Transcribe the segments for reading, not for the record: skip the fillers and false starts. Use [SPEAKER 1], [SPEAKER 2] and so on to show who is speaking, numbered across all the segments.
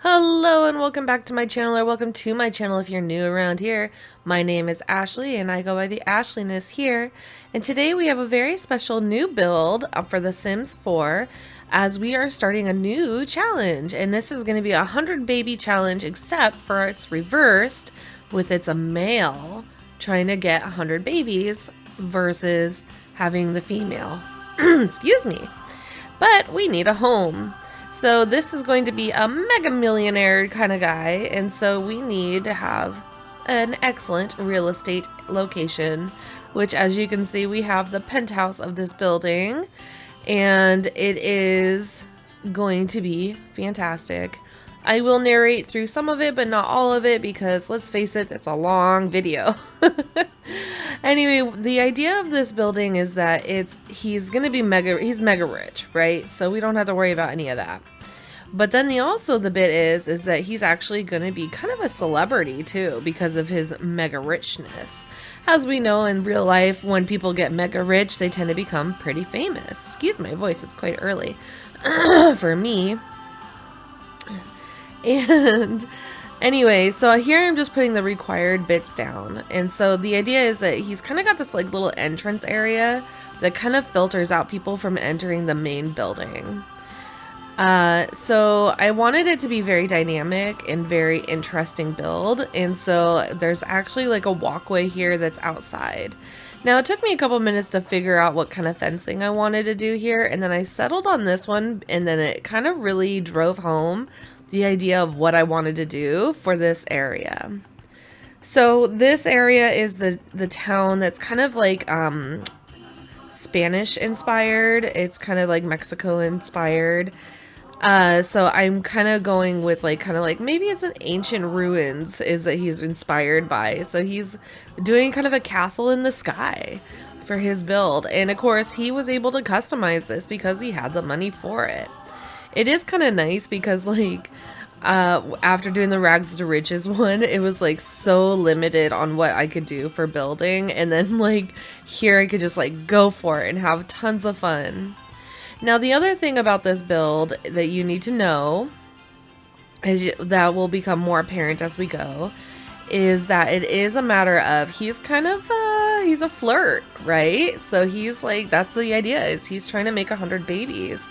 [SPEAKER 1] Hello and welcome back to my channel, or welcome to my channel if you're new around here. My name is Ashley and I go by the Ashliness here. And today we have a very special new build for The Sims 4 as we are starting a new challenge. And this is going to be a 100 baby challenge, except for it's reversed with it's a male trying to get 100 babies versus having the female. Excuse me. But we need a home. So this is going to be a mega millionaire kind of guy, and so we need to have an excellent real estate location, which, as you can see, we have the penthouse of this building, and it is going to be fantastic. I will narrate through some of it, but not all of it, because let's face it, it's a long video. Anyway, the idea of this building is that he's mega rich, right? So we don't have to worry about any of that. But then the bit is that he's actually going to be kind of a celebrity too, because of his mega richness. As we know in real life, when people get mega rich, they tend to become pretty famous. Excuse my voice, it's quite early for me. And anyway, so here I'm just putting the required bits down. And so the idea is that he's kind of got this like little entrance area that kind of filters out people from entering the main building. So I wanted it to be very dynamic and very interesting build. And so there's actually like a walkway here that's outside. Now, it took me a couple minutes to figure out what kind of fencing I wanted to do here. And then I settled on this one, and then it kind of really drove home the idea of what I wanted to do for this area. So this area is the town that's kind of like Spanish inspired. It's kind of like Mexico inspired. So I'm kind of going with like maybe it's an ancient ruins is that he's inspired by. So he's doing kind of a castle in the sky for his build. And of course he was able to customize this because he had the money for it. It is kind of nice because like after doing the rags to riches one, it was like so limited on what I could do for building, and then like here I could just like go for it and have tons of fun. Now the other thing about this build that you need to know is that will become more apparent as we go is that it is a matter of he's kind of he's a flirt, right? So he's like, that's the idea, is he's trying to make 100 babies.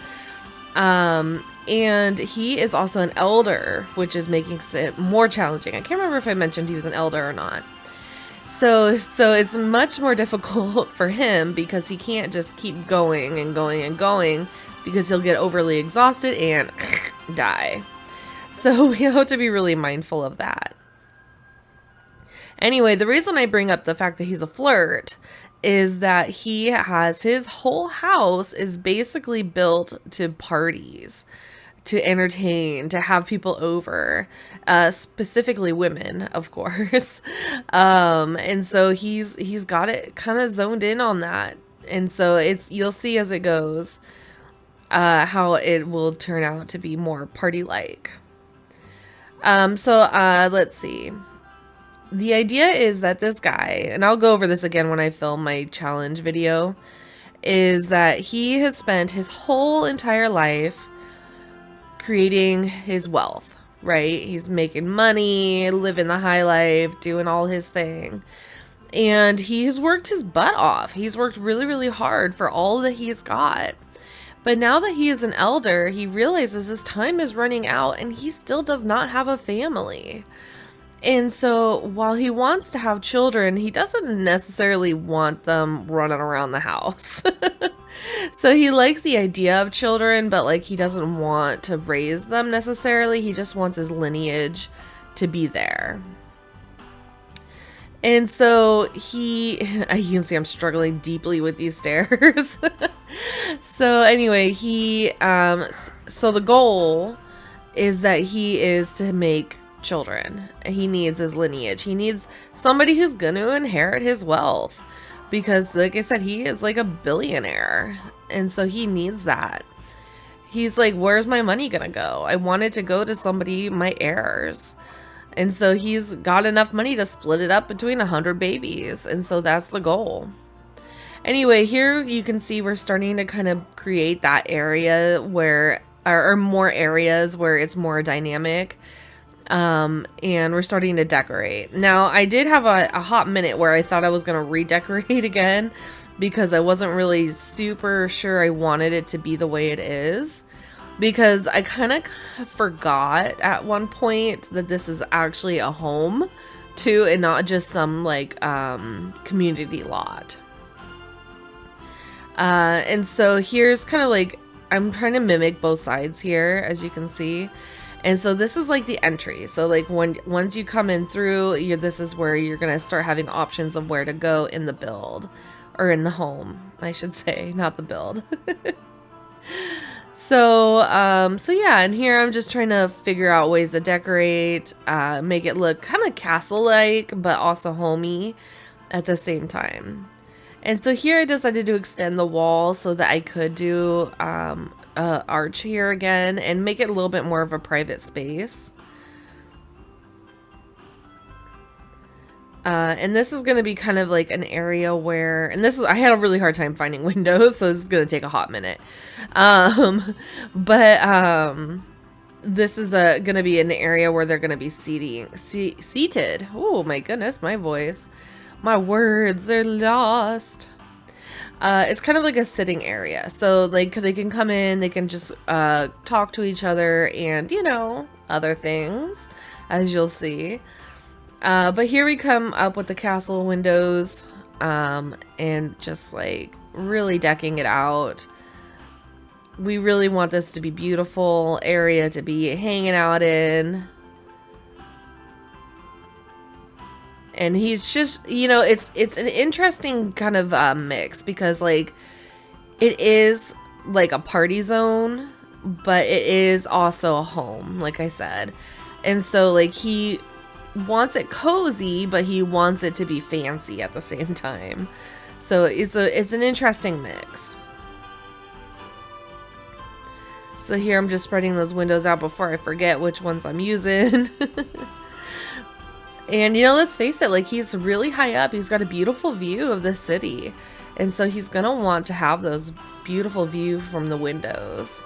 [SPEAKER 1] And he is also an elder, which is making it more challenging. I can't remember if I mentioned he was an elder or not. So it's much more difficult for him because he can't just keep going and going and going because he'll get overly exhausted and die. So we have to be really mindful of that. Anyway, the reason I bring up the fact that he's a flirt is that he has his whole house is basically built to parties, to entertain, to have people over, specifically women, of course. And so he's got it kind of zoned in on that. And so you'll see as it goes how it will turn out to be more party-like. Let's see. The idea is that this guy, and I'll go over this again when I film my challenge video, is that he has spent his whole entire life creating his wealth, right? He's making money, living the high life, doing all his thing. And he's worked his butt off. He's worked really, really hard for all that he's got. But now that he is an elder, he realizes his time is running out and he still does not have a family. And so while he wants to have children, he doesn't necessarily want them running around the house. So he likes the idea of children, but like he doesn't want to raise them necessarily. He just wants his lineage to be there. And so you can see I'm struggling deeply with these stairs. So anyway, so the goal is that he is to make children. He needs his lineage. He needs somebody who's going to inherit his wealth because, like I said, he is like a billionaire, and so he needs that. He's like, where's my money gonna go? I want it to go to somebody, my heirs. And so he's got enough money to split it up between 100 babies, and so that's the goal. Anyway, here you can see we're starting to kind of create that area where or more areas where it's more dynamic. And we're starting to decorate. Now, I did have a hot minute where I thought I was going to redecorate again because I wasn't really super sure I wanted it to be the way it is. Because I kind of forgot at one point that this is actually a home too, and not just some like community lot. And so here's kind of like, I'm trying to mimic both sides here, as you can see. And so this is like the entry. So like once you come in through, this is where you're gonna start having options of where to go in the build, or in the home, I should say, not the build. So yeah, and here I'm just trying to figure out ways to decorate, make it look kind of castle-like, but also homey at the same time. And so here I decided to extend the wall so that I could do arch here again and make it a little bit more of a private space. And this is going to be kind of like an area where, and this is, I had a really hard time finding windows, so this is going to take a hot minute. This is going to be an area where they're going to be seated. Oh my goodness, my voice. My words are lost. It's kind of like a sitting area. So like they can come in, they can just talk to each other and, you know, other things, as you'll see. But here we come up with the castle windows and just like really decking it out. We really want this to be beautiful area to be hanging out in. And he's just, you know, it's an interesting kind of mix because like it is like a party zone, but it is also a home, like I said. And so like he wants it cozy, but he wants it to be fancy at the same time. So it's an interesting mix. So here I'm just spreading those windows out before I forget which ones I'm using. And, you know, let's face it, like, he's really high up. He's got a beautiful view of the city. And so he's going to want to have those beautiful views from the windows.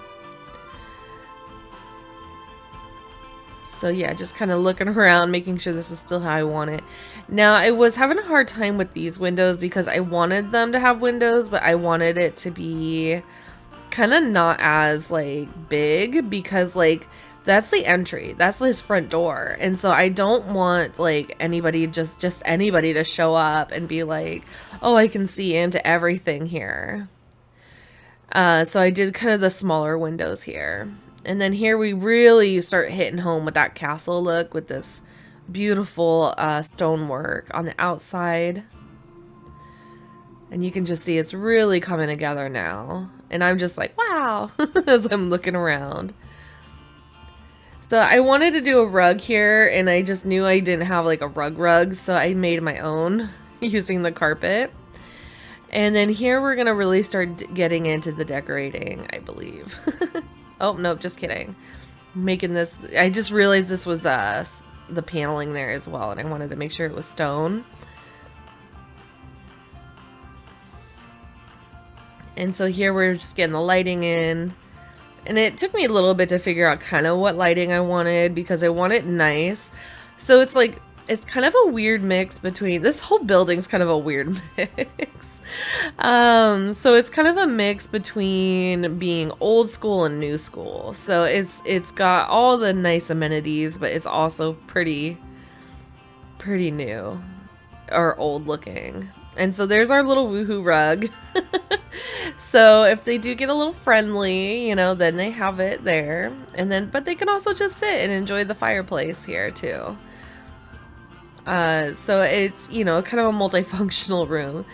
[SPEAKER 1] So, yeah, just kind of looking around, making sure this is still how I want it. Now, I was having a hard time with these windows because I wanted them to have windows, but I wanted it to be kind of not as, like, big because, like, that's the entry. That's his front door. And so I don't want like anybody, just anybody to show up and be like, oh, I can see into everything here. So I did kind of the smaller windows here. And then here we really start hitting home with that castle look with this beautiful stonework on the outside. And you can just see it's really coming together now. And I'm just like, wow, as I'm looking around. So I wanted to do a rug here, and I just knew I didn't have like a rug, so I made my own using the carpet. And then here we're gonna really start getting into the decorating, I believe. Oh, nope, just kidding. Making this, I just realized this was the paneling there as well, and I wanted to make sure it was stone. And so here we're just getting the lighting in. And it took me a little bit to figure out kind of what lighting I wanted because I want it nice. So it's like, it's kind of a weird mix between, this whole building's kind of a weird mix. So it's kind of a mix between being old school and new school. So it's got all the nice amenities, but it's also pretty new or old looking. And so there's our little woohoo rug. So if they do get a little friendly, you know, then they have it there. And then, but they can also just sit and enjoy the fireplace here too. So it's, you know, kind of a multifunctional room.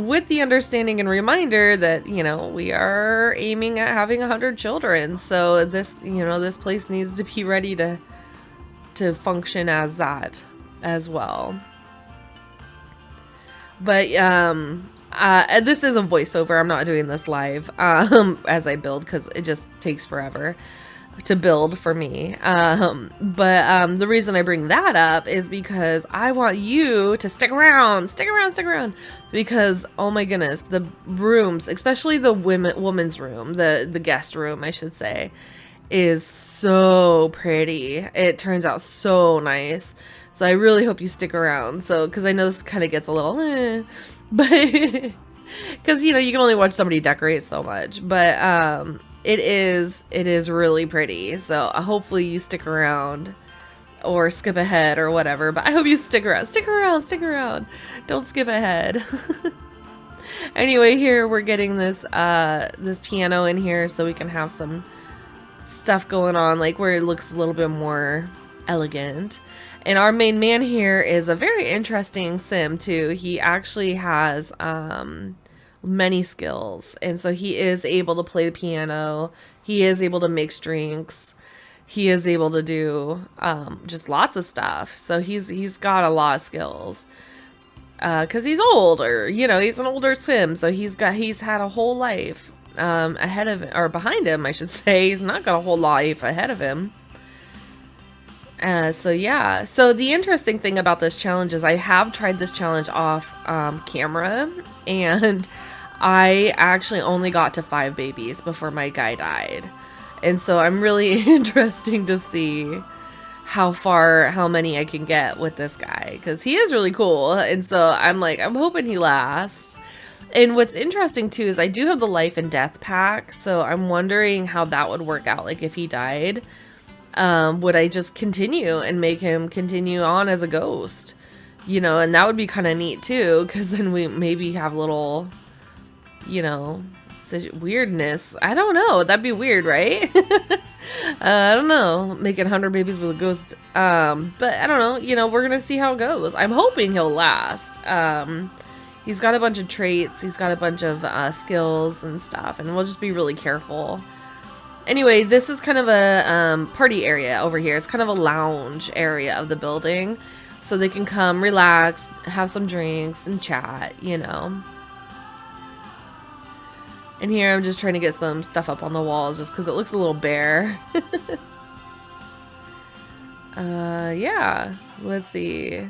[SPEAKER 1] With the understanding and reminder that, you know, we are aiming at having 100 children. So this, you know, this place needs to be ready to function as that as well. But this is a voiceover. I'm not doing this live as I build because it just takes forever. to build for me. But the reason I bring that up is because I want you to stick around, because oh my goodness, the rooms, especially the woman's room, the guest room, I should say, is so pretty. It turns out so nice. So I really hope you stick around. So, because I know this kind of gets a little, but because you know you can only watch somebody decorate so much, but it is really pretty. So hopefully you stick around or skip ahead or whatever. But I hope you stick around. Stick around. Don't skip ahead. Anyway, here we're getting this this piano in here so we can have some stuff going on, like where it looks a little bit more elegant. And our main man here is a very interesting sim too. He actually has many skills, and so he is able to play the piano, he is able to mix drinks, he is able to do just lots of stuff. So he's got a lot of skills because he's older, you know, he's an older sim, so he's had a whole life ahead of, or behind him I should say. He's not got a whole life ahead of him. So yeah, so the interesting thing about this challenge is I have tried this challenge off camera, and I actually only got to 5 babies before my guy died. And so I'm really interesting to see how many I can get with this guy, because he is really cool. And so I'm hoping he lasts. And what's interesting too is I do have the life and death pack, so I'm wondering how that would work out. Like if he died, would I just continue and make him continue on as a ghost? You know, and that would be kind of neat too, because then we maybe have little, you know, weirdness. I don't know. That'd be weird, right? I don't know. Making 100 babies with a ghost. But I don't know. You know, we're going to see how it goes. I'm hoping he'll last. He's got a bunch of traits. He's got a bunch of skills and stuff. And we'll just be really careful. Anyway, this is kind of a party area over here. It's kind of a lounge area of the building. So they can come, relax, have some drinks, and chat, you know. And here I'm just trying to get some stuff up on the walls just because it looks a little bare. Yeah, let's see.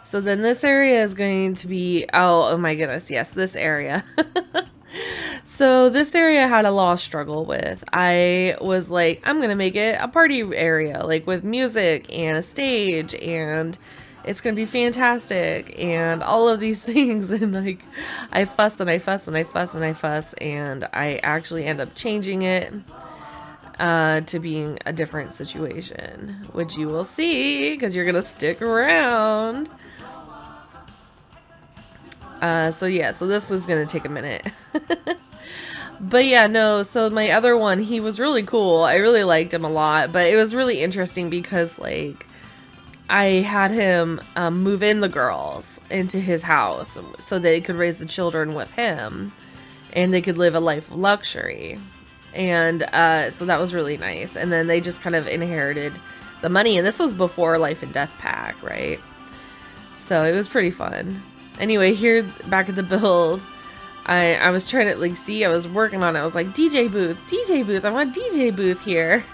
[SPEAKER 1] So then this area is going to be, oh my goodness, yes, this area. So this area I had a lot of struggle with. I was like, I'm going to make it a party area, like with music and a stage, and it's going to be fantastic, and all of these things. And like, I fuss and I fuss and I fuss and I fuss, and I actually end up changing it to being a different situation, which you will see because you're going to stick around. So yeah, so this is going to take a minute. But yeah, no, so my other one, he was really cool. I really liked him a lot, but it was really interesting because like I had him move in the girls into his house so they could raise the children with him and they could live a life of luxury. And so that was really nice. And then they just kind of inherited the money, and this was before Life and Death Pack, right? So it was pretty fun. Anyway, here back at the build, I was trying to like see, I was working on it. I was like, DJ booth, I want a DJ booth here.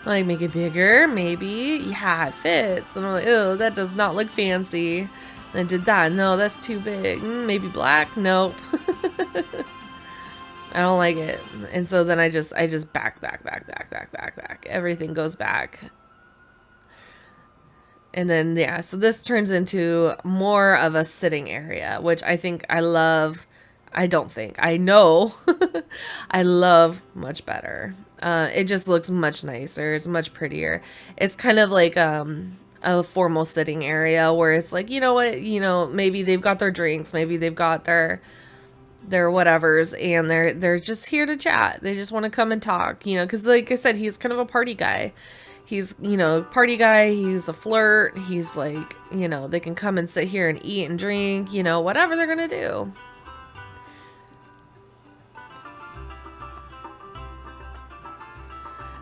[SPEAKER 1] Like, make it bigger, maybe. Yeah, it fits. And I'm like, oh, that does not look fancy. And I did that. No, that's too big. Maybe black. Nope. I don't like it. And so then I just back. Everything goes back. And then, yeah, so this turns into more of a sitting area, which I think I love. I don't think. I know. I love much better. It just looks much nicer. It's much prettier. It's kind of like a formal sitting area where it's like, you know what, you know, maybe they've got their drinks, maybe they've got their whatevers, and they're just here to chat. They just want to come and talk, you know, because like I said, he's kind of a party guy. He's, you know, party guy. He's a flirt. He's like, you know, they can come and sit here and eat and drink, you know, whatever they're gonna do.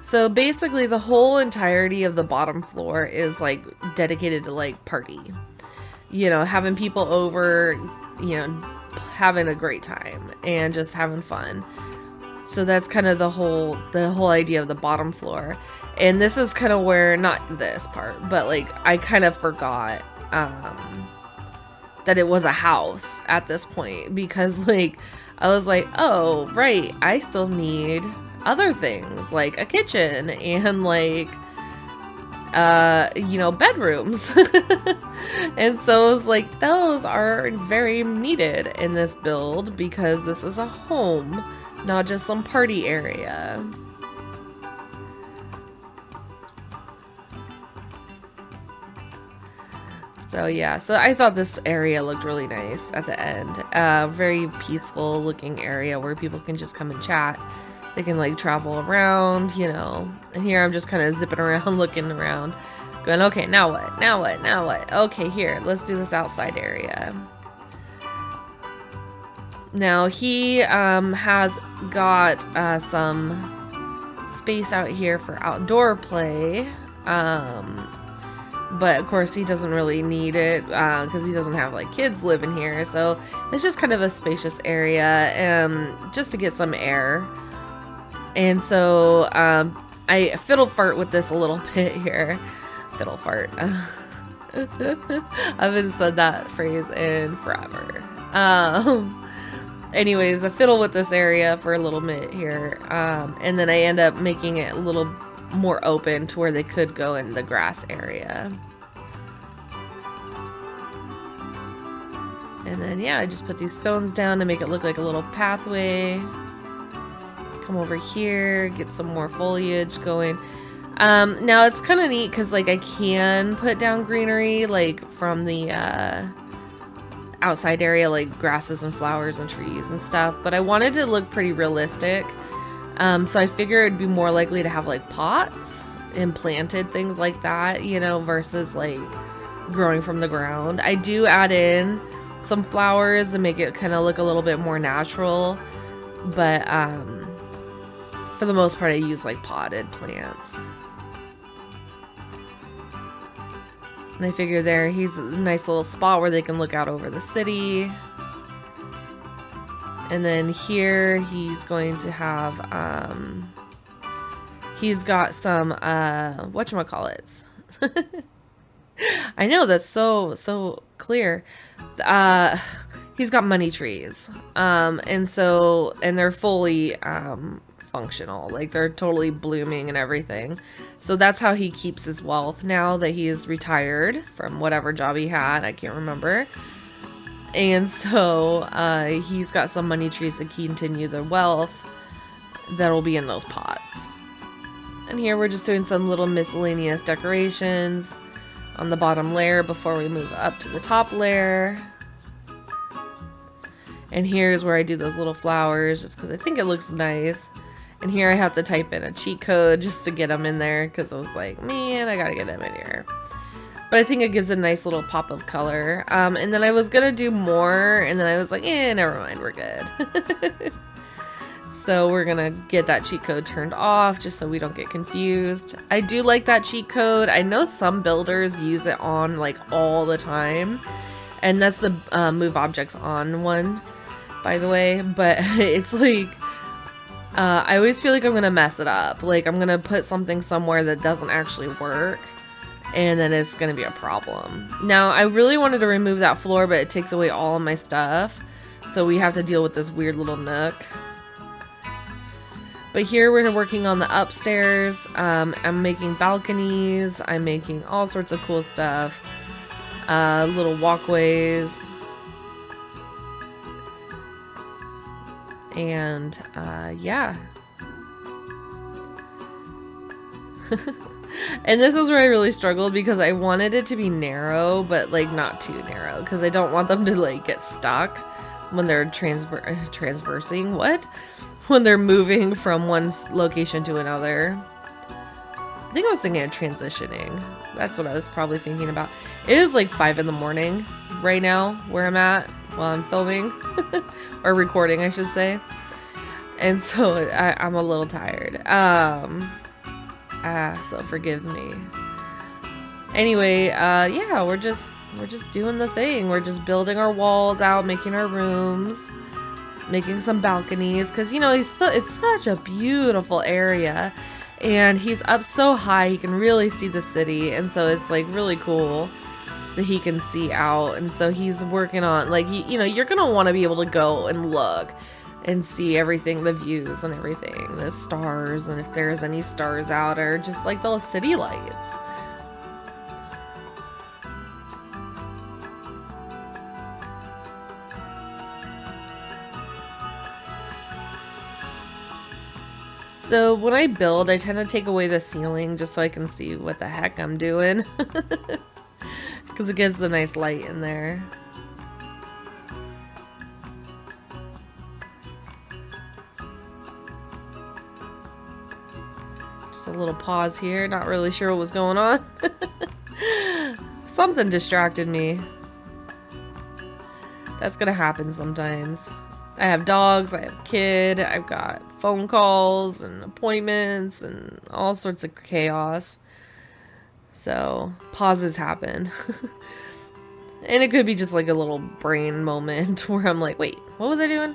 [SPEAKER 1] So basically the whole entirety of the bottom floor is like dedicated to like party, you know, having people over, you know, having a great time and just having fun. So that's kind of the whole idea of the bottom floor. And this is kind of where, not this part, but like I kind of forgot that it was a house at this point, because like I was like, oh right, I still need other things like a kitchen and like you know, bedrooms. And so it was like, those are very needed in this build because this is a home, not just some party area. So yeah, so I thought this area looked really nice at the end. Very peaceful looking area where people can just come and chat. They can like travel around, you know. And here I'm just kind of zipping around, looking around, going, okay, now what? Now what? Now what? Okay, here, let's do this outside area. Now he has got some space out here for outdoor play. But of course he doesn't really need it because he doesn't have like kids living here. So it's just kind of a spacious area just to get some air. And so I fiddle fart with this a little bit here. Fiddle fart. I haven't said that phrase in forever. Anyways, I fiddle with this area for a little bit here. And then I end up making it a little more open to where they could go in the grass area. And then yeah, I just put these stones down to make it look like a little pathway. Come over here, get some more foliage going. Now it's kind of neat because like I can put down greenery like from the outside area, like grasses and flowers and trees and stuff, but I wanted it to look pretty realistic. So I figured it'd be more likely to have like pots and planted things like that, you know, versus like growing from the ground. I do add in some flowers to make it kind of look a little bit more natural, but for the most part I use like potted plants. And I figure there he's a nice little spot where they can look out over the city. And then here he's going to have he's got some whatchamacallits. I know, that's so clear. He's got money trees. And they're fully functional. Like they're totally blooming and everything. So that's how he keeps his wealth now that he is retired from whatever job he had. I can't remember. And so he's got some money trees to continue the wealth that'll be in those pots. And here we're just doing some little miscellaneous decorations on the bottom layer before we move up to the top layer. And here's where I do those little flowers just because I think it looks nice. And here I have to type in a cheat code just to get them in there because I was like, man, I gotta get them in here. But I think it gives a nice little pop of color. And then I was gonna do more, and then I was like, never mind, we're good. So we're gonna get that cheat code turned off just so we don't get confused. I do like that cheat code. I know some builders use it on like all the time. And that's the move objects on one, by the way. But it's like, I always feel like I'm gonna mess it up. Like I'm gonna put something somewhere that doesn't actually work. And then it's gonna be a problem. Now, I really wanted to remove that floor, but it takes away all of my stuff. So we have to deal with this weird little nook. But here we're working on the upstairs. I'm making balconies. I'm making all sorts of cool stuff. Little walkways. And yeah. And this is where I really struggled because I wanted it to be narrow, but like not too narrow because I don't want them to like get stuck when they're transversing. What? When they're moving from one location to another. I think I was thinking of transitioning. That's what I was probably thinking about. It is like 5 in the morning right now where I'm at while I'm filming or recording, I should say. And so I'm a little tired. So forgive me. Anyway, yeah, we're just doing the thing. We're just building our walls out, making our rooms. making some balconies because, you know, it's such a beautiful area, and he's up so high he can really see the city, and so it's like really cool that he can see out. And so he's working on, like, you know, you're gonna want to be able to go and look and see everything, the views and everything, the stars, and if there's any stars out, or just like the city lights. So when I build, I tend to take away the ceiling just so I can see what the heck I'm doing. Because it gives the nice light in there. Just a little pause here, not really sure what was going on. Something distracted me. That's gonna happen sometimes. I have dogs, I have a kid, I've got phone calls and appointments and all sorts of chaos. So pauses happen. And it could be just like a little brain moment where I'm like, wait, what was I doing?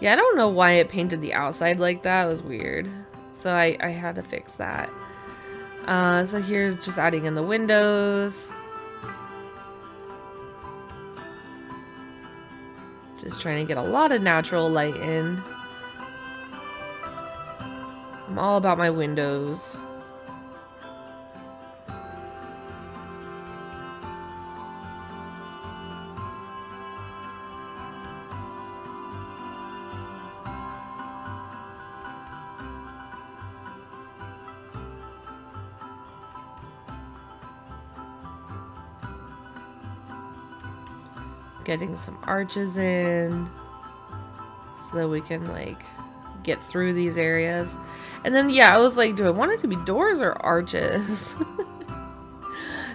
[SPEAKER 1] Yeah, I don't know why it painted the outside like that. It was weird. So I had to fix that. So here's just adding in the windows. Just trying to get a lot of natural light in. I'm all about my windows. Getting some arches in so that we can like get through these areas. And then yeah, I was like, do I want it to be doors or arches?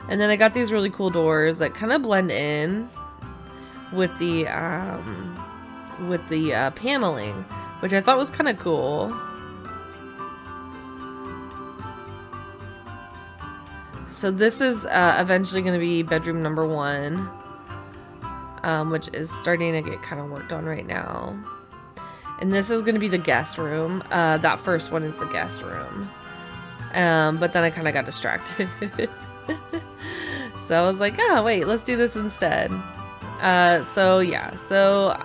[SPEAKER 1] And then I got these really cool doors that kind of blend in with the paneling, which I thought was kind of cool. So this is eventually going to be bedroom number 1. Which is starting to get kind of worked on right now. And this is going to be the guest room. That first one is the guest room. But then I kind of got distracted. So I was like, oh, wait, let's do this instead. So yeah, so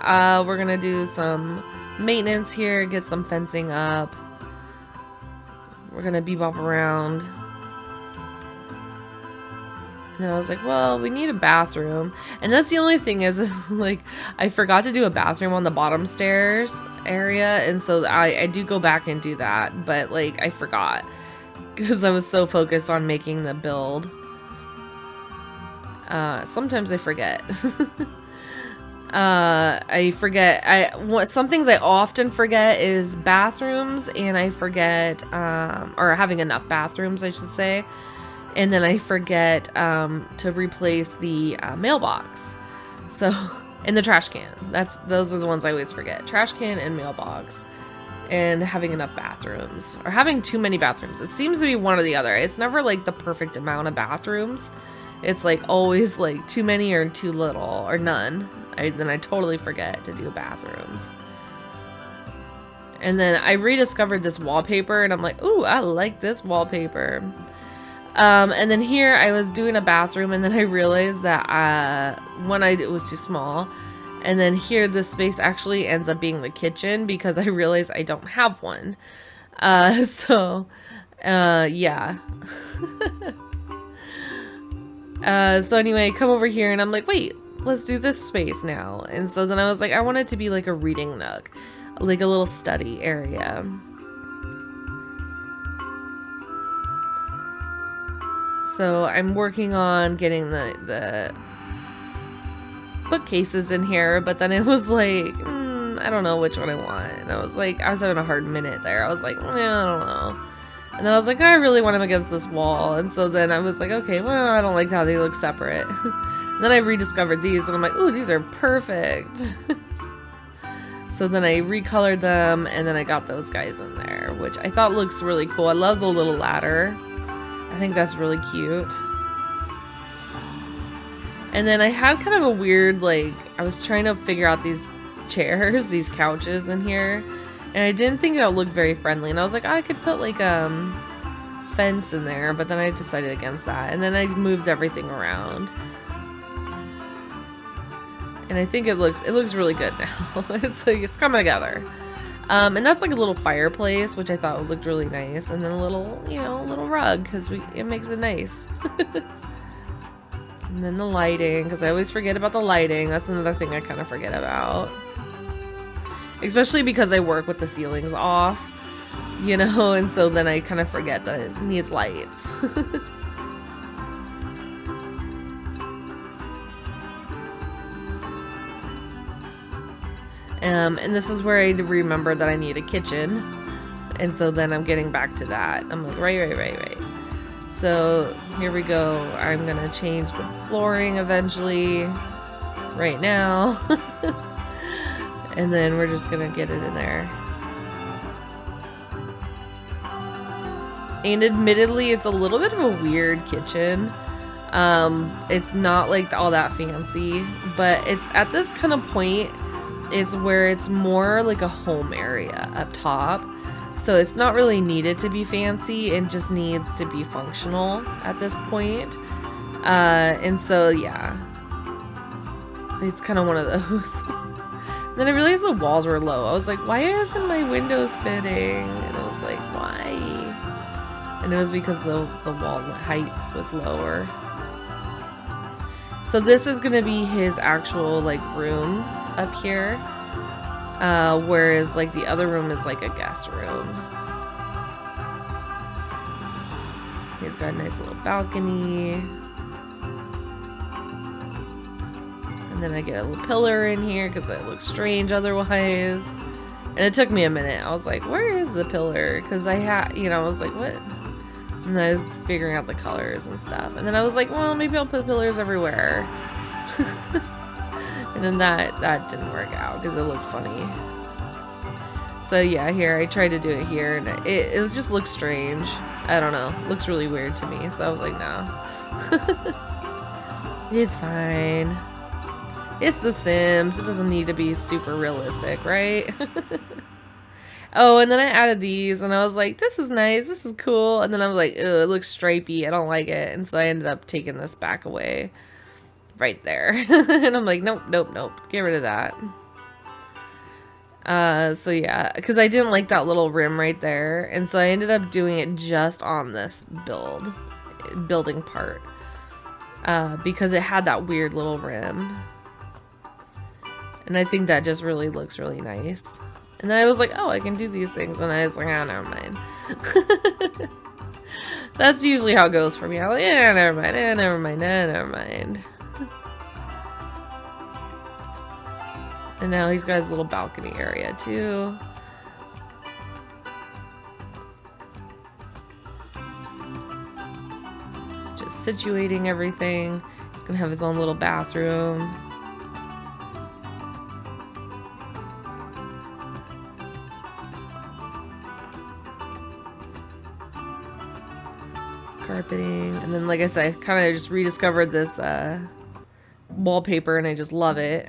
[SPEAKER 1] we're going to do some maintenance here, get some fencing up. We're going to bebop around. And I was like, well, we need a bathroom. And that's the only thing is, like, I forgot to do a bathroom on the bottom stairs area. And so I do go back and do that. But, like, I forgot. Because I was so focused on making the build. Sometimes I forget. I forget. Some things I often forget is bathrooms. And I forget, or having enough bathrooms, I should say. And then I forget to replace the mailbox. So, and the trash can. Those are the ones I always forget. Trash can and mailbox. And having enough bathrooms. Or having too many bathrooms. It seems to be one or the other. It's never like the perfect amount of bathrooms. It's like always like too many or too little or none. Then I totally forget to do bathrooms. And then I rediscovered this wallpaper and I'm like, ooh, I like this wallpaper. And then here I was doing a bathroom and then I realized that it was too small. And then here this space actually ends up being the kitchen because I realized I don't have one. Yeah. So anyway, come over here and I'm like, wait, let's do this space now. And so then I was like, I want it to be like a reading nook, like a little study area. So I'm working on getting the bookcases in here, but then it was like, I don't know which one I want. And I was having a hard minute there. I was like, I don't know. And then I was like, I really want them against this wall. And so then I was like, okay, well, I don't like how they look separate. And then I rediscovered these and I'm like, ooh, these are perfect. So then I recolored them and then I got those guys in there, which I thought looks really cool. I love the little ladder. I think that's really cute. And then I had kind of a weird, like, I was trying to figure out these chairs, these couches in here, and I didn't think it would look very friendly. And I was like, oh, I could put like fence in there, but then I decided against that. And then I moved everything around. And I think it looks really good now. It's like it's coming together. And that's like a little fireplace, which I thought would look really nice, and then a little, you know, a little rug because it makes it nice. And then the lighting, because I always forget about the lighting. That's another thing I kind of forget about, especially because I work with the ceilings off, you know, and so then I kind of forget that it needs lights. And this is where I remember that I need a kitchen. And so then I'm getting back to that. I'm like, right. So here we go. I'm gonna change the flooring eventually. Right now. And then we're just gonna get it in there. And admittedly, it's a little bit of a weird kitchen. It's not like all that fancy, but it's at this kind of point. It's where it's more like a home area up top. So it's not really needed to be fancy. It just needs to be functional at this point. And so, yeah. It's kind of one of those. Then I realized the walls were low. I was like, why isn't my windows fitting? And I was like, why? And it was because the wall height was lower. So this is going to be his actual, like, room up here, whereas like the other room is like a guest room. He's got a nice little balcony, and then I get a little pillar in here because it looks strange otherwise. And it took me a minute. I was like, where is the pillar? Because I had, you know, I was like, what? And I was figuring out the colors and stuff, and then I was like, well, maybe I'll put pillars everywhere. And then that didn't work out because it looked funny. So yeah, here I tried to do it here, and it just looks strange. I don't know, it looks really weird to me. So I was like, no. It's fine. It's The Sims. It doesn't need to be super realistic, right? Oh, and then I added these, and I was like, this is nice, this is cool. And then I was like, ugh, it looks stripey, I don't like it. And so I ended up taking this back away. Right there. And I'm like, nope, get rid of that. So yeah, because I didn't like that little rim right there, and so I ended up doing it just on this building part, because it had that weird little rim, and I think that just really looks really nice. And then I was like, oh, I can do these things, and I was like, oh, never mind. That's usually how it goes for me. I'm like, yeah, never mind, never mind. And now he's got his little balcony area too. Just situating everything. He's gonna have his own little bathroom. Carpeting. And then, like I said, I kind of just rediscovered this wallpaper, and I just love it.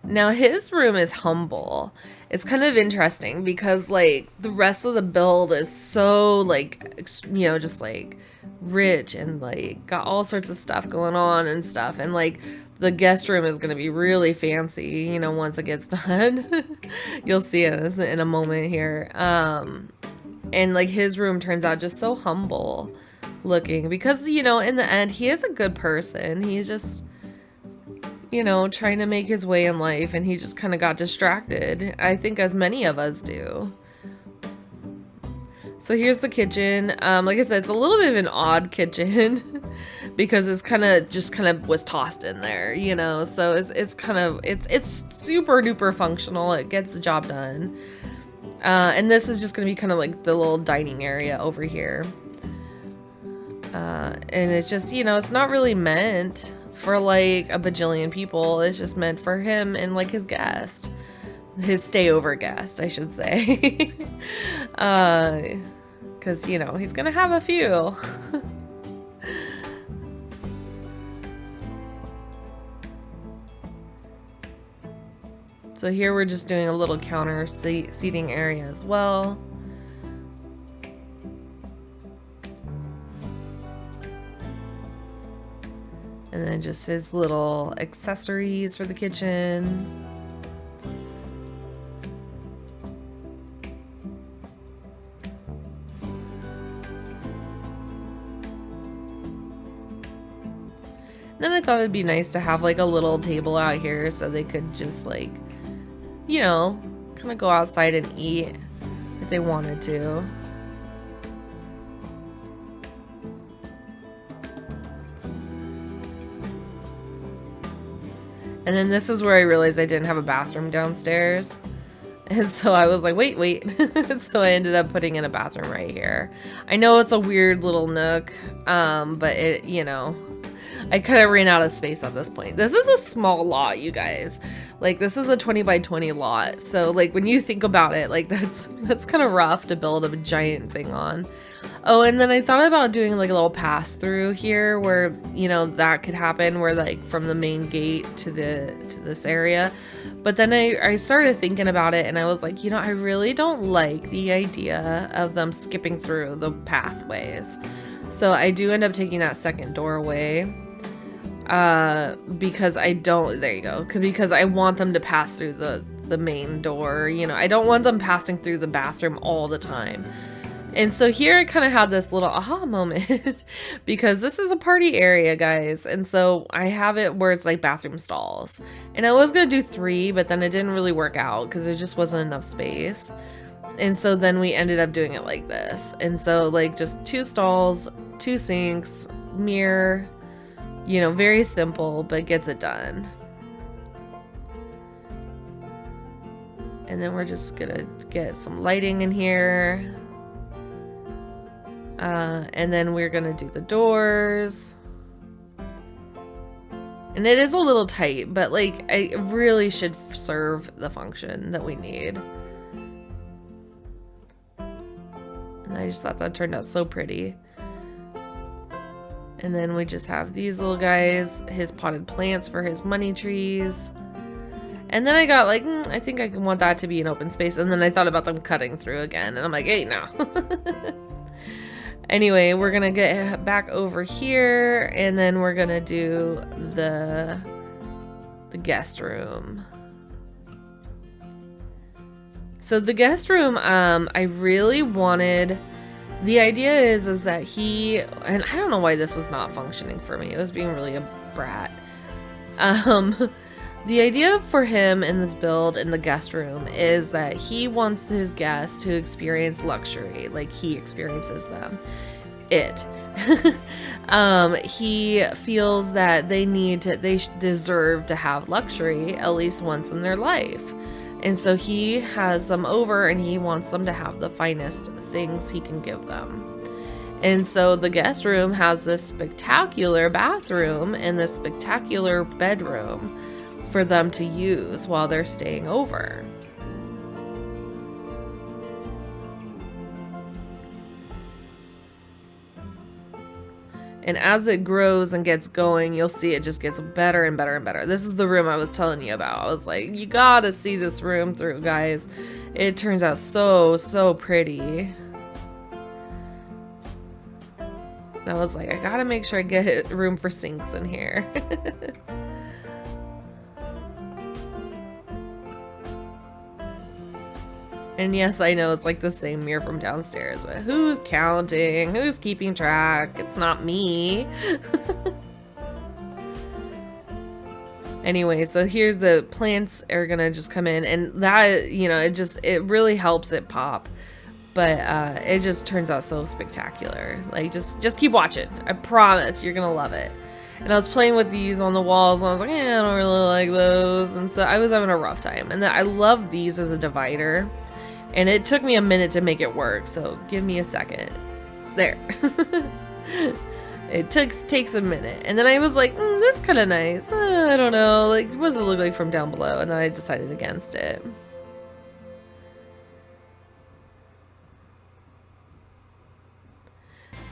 [SPEAKER 1] Now his room is humble. It's kind of interesting because like the rest of the build is so like, you know, just like rich and like got all sorts of stuff going on and stuff. And like the guest room is going to be really fancy, you know, once it gets done. You'll see it in a moment here. And like his room turns out just so humble looking because, you know, in the end, he is a good person. He's just, you know, trying to make his way in life, and he just kind of got distracted. I think as many of us do. So here's the kitchen. Like I said, it's a little bit of an odd kitchen because it's kind of was tossed in there, you know. So it's super duper functional. It gets the job done. And this is just gonna be kind of like the little dining area over here. And it's just, you know, it's not really meant for like a bajillion people. It's just meant for him and like his guest, his stayover guest, I should say. Because Because, you know, he's gonna have a few. So here we're just doing a little counter seating area as well. And then just his little accessories for the kitchen. Then I thought it'd be nice to have like a little table out here so they could just like, you know, kind of go outside and eat if they wanted to. And then this is where I realized I didn't have a bathroom downstairs. And so I was like, wait. So I ended up putting in a bathroom right here. I know it's a weird little nook, but it, you know, I kind of ran out of space at this point. This is a small lot, you guys. Like, this is a 20 by 20 lot. So, like, when you think about it, like, that's kind of rough to build a giant thing on. Oh, and then I thought about doing, like, a little pass-through here where, you know, that could happen where, like, from the main gate to this area. But then I started thinking about it, and I was like, you know, I really don't like the idea of them skipping through the pathways. So I do end up taking that second door away. Because I don't, there you go, because I want them to pass through the main door, you know, I don't want them passing through the bathroom all the time. And so here I kind of had this little aha moment because this is a party area, guys, and so I have it where it's like bathroom stalls, and I was gonna do 3, but then it didn't really work out because there just wasn't enough space. And so then we ended up doing it like this, and so like just 2 stalls, 2 sinks, mirror. You know, very simple, but gets it done. And then we're just gonna get some lighting in here. And then we're gonna do the doors. And it is a little tight, but like, it really should serve the function that we need. And I just thought that turned out so pretty. And then we just have these little guys, his potted plants for his money trees. And then I got like, I think I want that to be an open space. And then I thought about them cutting through again. And I'm like, hey, no. Anyway, we're going to get back over here. And then we're going to do the guest room. So the guest room, I really wanted... The idea is that he, and I don't know why this was not functioning for me. It was being really a brat. The idea for him in this build in the guest room is that he wants his guests to experience luxury, like he experiences them. He feels that they deserve to have luxury at least once in their life. And so he has them over and he wants them to have the finest things he can give them. And so the guest room has this spectacular bathroom and this spectacular bedroom for them to use while they're staying over. And as it grows and gets going, you'll see it just gets better and better and better. This is the room I was telling you about. I was like, you gotta see this room through, guys. It turns out so, so pretty. And I was like, I gotta make sure I get room for sinks in here. And yes, I know it's like the same mirror from downstairs, but who's counting? Who's keeping track? It's not me. Anyway, so here's the plants are gonna just come in, and that, you know, it really helps it pop. But it just turns out so spectacular. Like, just keep watching. I promise you're gonna love it. And I was playing with these on the walls, and I was like, I don't really like those. And so I was having a rough time. And then I love these as a divider. And it took me a minute to make it work, so give me a second. There. It takes a minute. And then I was like, that's kind of nice. I don't know. Like, what does it look like from down below? And then I decided against it.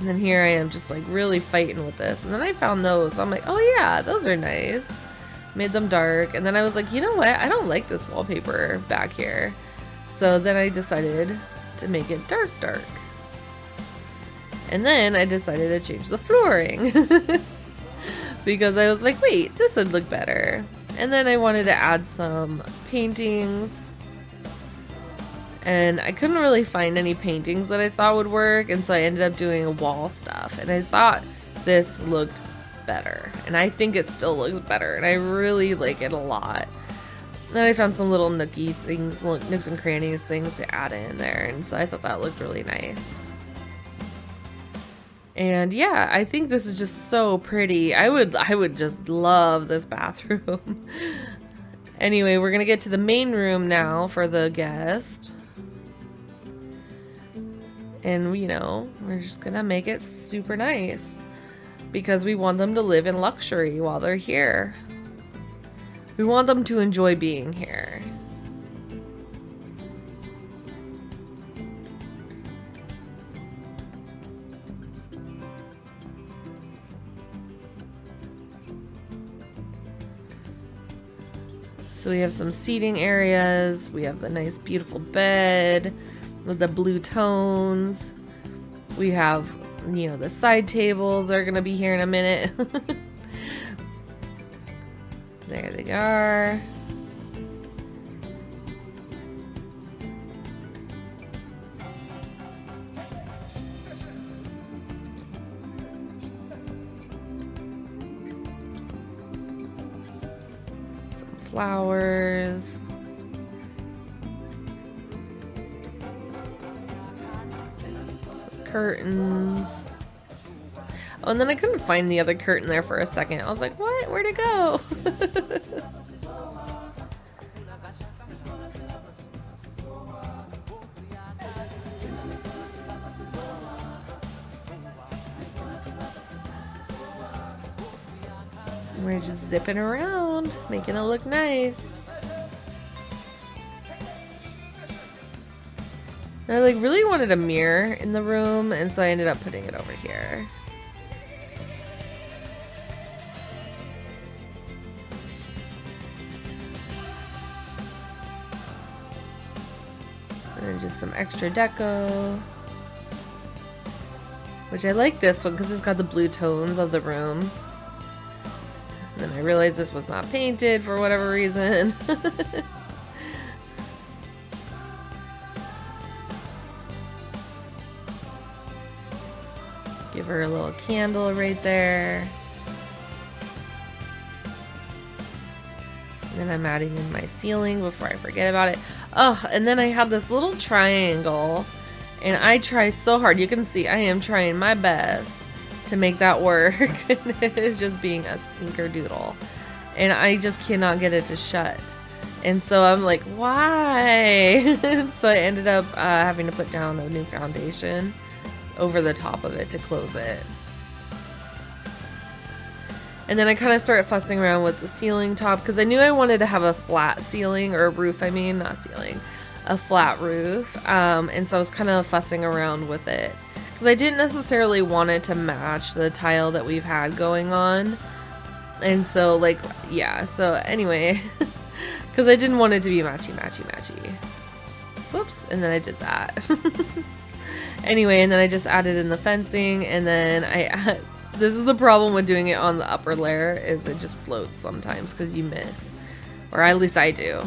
[SPEAKER 1] And then here I am just like really fighting with this. And then I found those. I'm like, oh yeah, those are nice. Made them dark. And then I was like, you know what? I don't like this wallpaper back here. So then I decided to make it dark. And then I decided to change the flooring. Because I was like, wait, this would look better. And then I wanted to add some paintings. And I couldn't really find any paintings that I thought would work, and so I ended up doing wall stuff. And I thought this looked better, and I think it still looks better, and I really like it a lot. Then I found some little nooky things, nooks and crannies things to add in there, and so I thought that looked really nice. And yeah, I think this is just so pretty. I would just love this bathroom. Anyway, we're gonna get to the main room now for the guest. And, you know, we're just gonna make it super nice because we want them to live in luxury while they're here. We want them to enjoy being here. So we have some seating areas. We have the nice, beautiful bed with the blue tones. We have, you know, the side tables are gonna be here in a minute. There they are. Some flowers. Curtains. Oh, and then I couldn't find the other curtain there for a second. I was like, what? Where'd it go? We're just zipping around, making it look nice. I like really wanted a mirror in the room, and so I ended up putting it over here. And then just some extra deco. Which I like this one because it's got the blue tones of the room. And then I realized this was not painted for whatever reason. Give her a little candle right there. And then I'm adding in my ceiling before I forget about it. Oh, and then I have this little triangle. And I try so hard. You can see I am trying my best to make that work. It is just being a snickerdoodle. And I just cannot get it to shut. And so I'm like, why? So I ended up having to put down a new foundation over the top of it to close it. And then I kind of started fussing around with the ceiling top because I knew I wanted to have a flat ceiling, or a roof, I mean, not ceiling, a flat roof. And so I was kind of fussing around with it because I didn't necessarily want it to match the tile that we've had going on. And so like, yeah, so anyway, because I didn't want it to be matchy. Whoops, and then I did that. Anyway, and then I just added in the fencing, and then this is the problem with doing it on the upper layer, is it just floats sometimes because you miss. Or at least I do.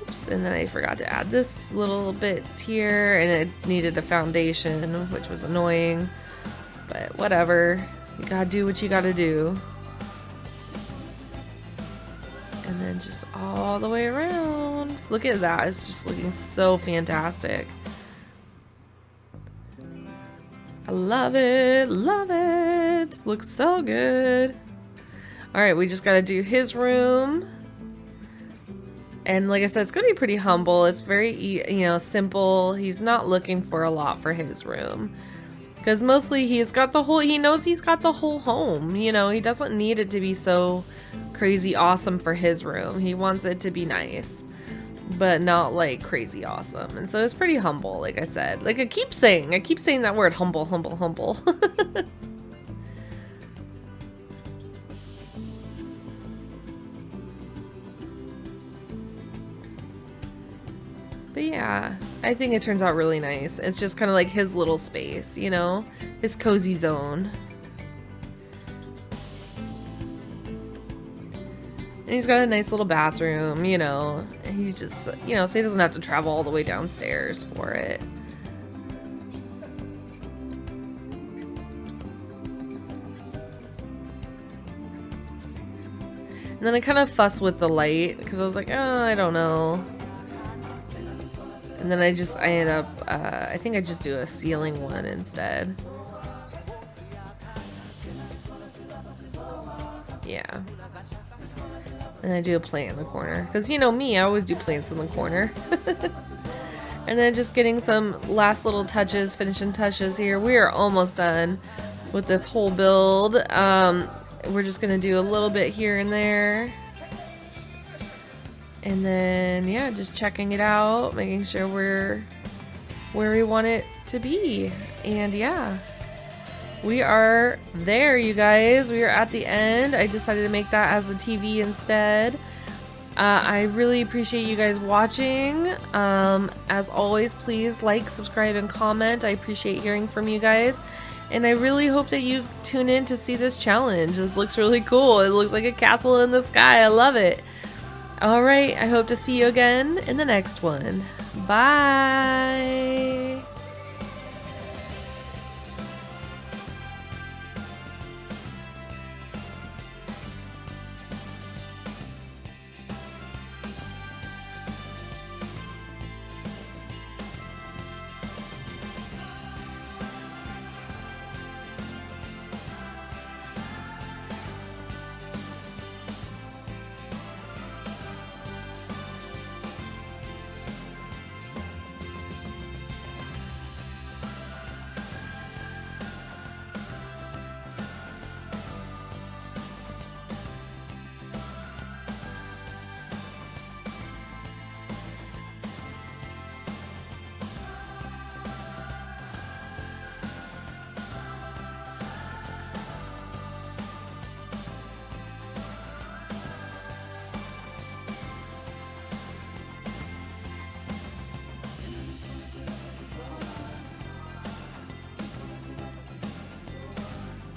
[SPEAKER 1] Oops, and then I forgot to add this little bits here, and it needed a foundation, which was annoying. But whatever. You gotta do what you gotta do. And then just all the way around. Look at that. It's just looking so fantastic. I love it. Love it. Looks so good. Alright, we just gotta do his room. And like I said, it's gonna be pretty humble. It's very, you know, simple. He's not looking for a lot for his room. Because mostly he knows he's got the whole home. You know, he doesn't need it to be so crazy awesome for his room. He wants it to be nice. but not like crazy awesome. And so it's pretty humble, like I said. Like I keep saying that word, humble, humble, humble. But yeah, I think it turns out really nice. It's just kind of like his little space, you know? His cozy zone. And he's got a nice little bathroom, you know? He's just, you know, so he doesn't have to travel all the way downstairs for it. And then I kind of fuss with the light because I was like, oh, I don't know. And then I ended up, I think I just do a ceiling one instead. Yeah. And I do a plant in the corner. Because you know me, I always do plants in the corner. And then just getting some last little touches, finishing touches here. We are almost done with this whole build. We're just going to do a little bit here and there. And then, yeah, just checking it out, making sure we're where we want it to be. And yeah, we are there, you guys. We are at the end. I decided to make that as a TV instead. I really appreciate you guys watching. As always, please like, subscribe, and comment. I appreciate hearing from you guys. And I really hope that you tune in to see this challenge. This looks really cool. It looks like a castle in the sky. I love it. Alright, I hope to see you again in the next one. Bye!